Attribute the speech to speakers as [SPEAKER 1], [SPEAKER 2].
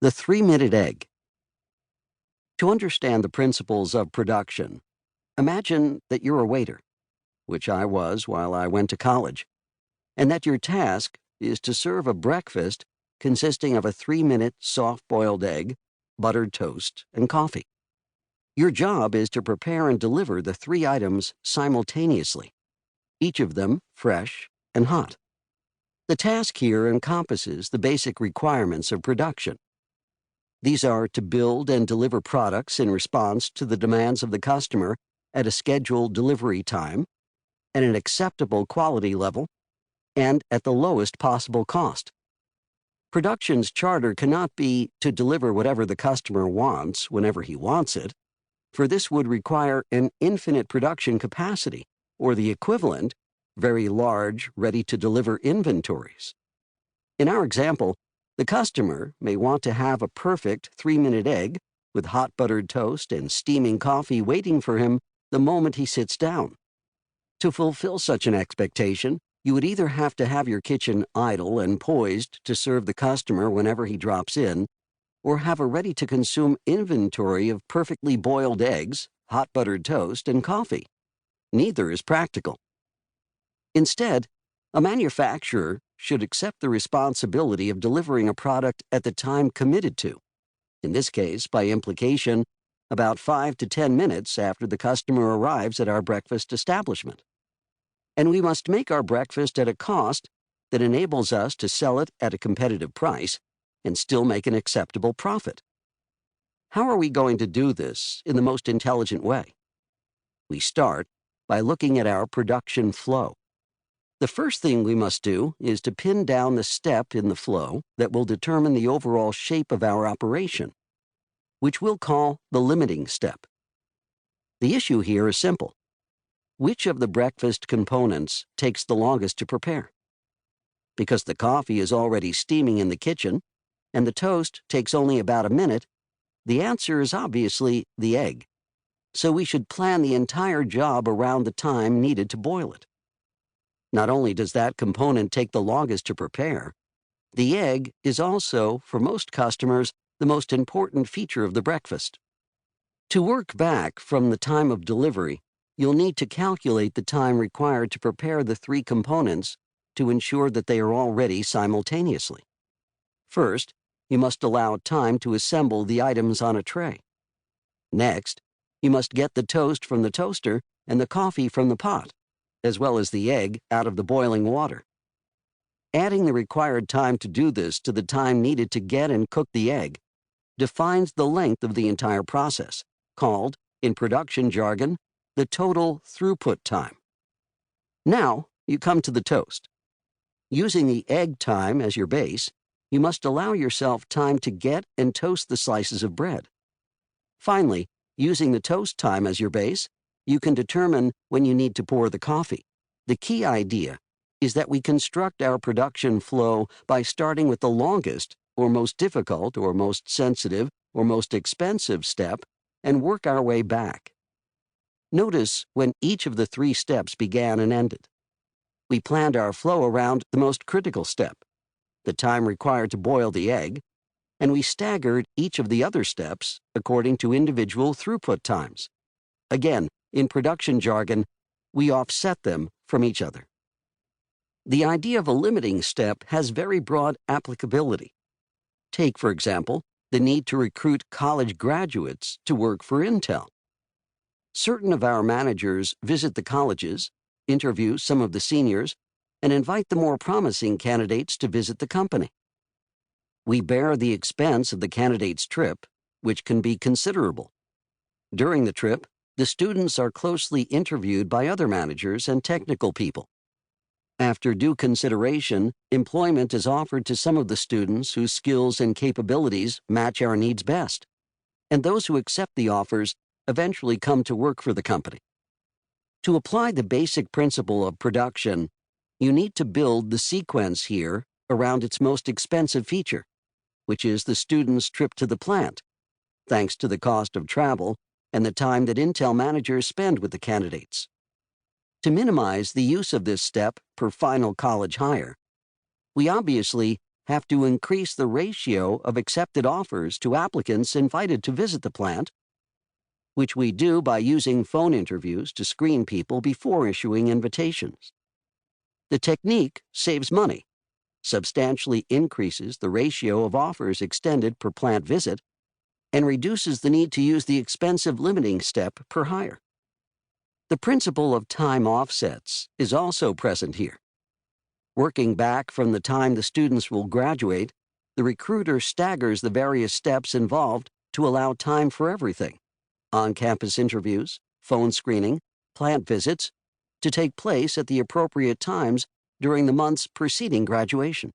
[SPEAKER 1] The 3-minute egg. To understand the principles of production, imagine that you're a waiter, which I was while I went to college, and that your task is to serve a breakfast consisting of a 3-minute soft-boiled egg, buttered toast, and coffee. Your job is to prepare and deliver the 3 items simultaneously, each of them fresh and hot. The task here encompasses the basic requirements of production. These are to build and deliver products in response to the demands of the customer at a scheduled delivery time, at an acceptable quality level, and at the lowest possible cost. Production's charter cannot be to deliver whatever the customer wants whenever he wants it, for this would require an infinite production capacity, or the equivalent, very large, ready-to-deliver inventories. In our example, the customer may want to have a perfect 3-minute egg with hot buttered toast and steaming coffee waiting for him the moment he sits down. To fulfill such an expectation, you would either have to have your kitchen idle and poised to serve the customer whenever he drops in, or have a ready-to-consume inventory of perfectly boiled eggs, hot buttered toast, and coffee. Neither is practical. Instead, a manufacturer should accept the responsibility of delivering a product at the time committed to, in this case, by implication, about 5 to 10 minutes after the customer arrives at our breakfast establishment. And we must make our breakfast at a cost that enables us to sell it at a competitive price and still make an acceptable profit. How are we going to do this in the most intelligent way? We start by looking at our production flow. The first thing we must do is to pin down the step in the flow that will determine the overall shape of our operation, which we'll call the limiting step. The issue here is simple. Which of the breakfast components takes the longest to prepare? Because the coffee is already steaming in the kitchen, and the toast takes only about a minute, the answer is obviously the egg. So we should plan the entire job around the time needed to boil it. Not only does that component take the longest to prepare, the egg is also, for most customers, the most important feature of the breakfast. To work back from the time of delivery, you'll need to calculate the time required to prepare the 3 components to ensure that they are all ready simultaneously. First, you must allow time to assemble the items on a tray. Next, you must get the toast from the toaster and the coffee from the pot, as well as the egg out of the boiling water. Adding the required time to do this to the time needed to get and cook the egg defines the length of the entire process, called, in production jargon, the total throughput time. Now, you come to the toast. Using the egg time as your base, you must allow yourself time to get and toast the slices of bread. Finally, using the toast time as your base, you can determine when you need to pour the coffee. The key idea is that we construct our production flow by starting with the longest, or most difficult, or most sensitive, or most expensive step, and work our way back. Notice when each of the 3 steps began and ended. We planned our flow around the most critical step, the time required to boil the egg, and we staggered each of the other steps according to individual throughput times. Again, in production jargon, we offset them from each other. The idea of a limiting step has very broad applicability. Take, for example, the need to recruit college graduates to work for Intel. Certain of our managers visit the colleges, interview some of the seniors, and invite the more promising candidates to visit the company. We bear the expense of the candidate's trip, which can be considerable. During the trip, the students are closely interviewed by other managers and technical people. After due consideration, employment is offered to some of the students whose skills and capabilities match our needs best, and those who accept the offers eventually come to work for the company. To apply the basic principle of production, you need to build the sequence here around its most expensive feature, which is the student's trip to the plant, thanks to the cost of travel and the time that Intel managers spend with the candidates. To minimize the use of this step per final college hire, we obviously have to increase the ratio of accepted offers to applicants invited to visit the plant, which we do by using phone interviews to screen people before issuing invitations. The technique saves money, substantially increases the ratio of offers extended per plant visit, and reduces the need to use the expensive limiting step per hire. The principle of time offsets is also present here. Working back from the time the students will graduate, the recruiter staggers the various steps involved to allow time for everything: on-campus interviews, phone screening, plant visits, to take place at the appropriate times during the months preceding graduation.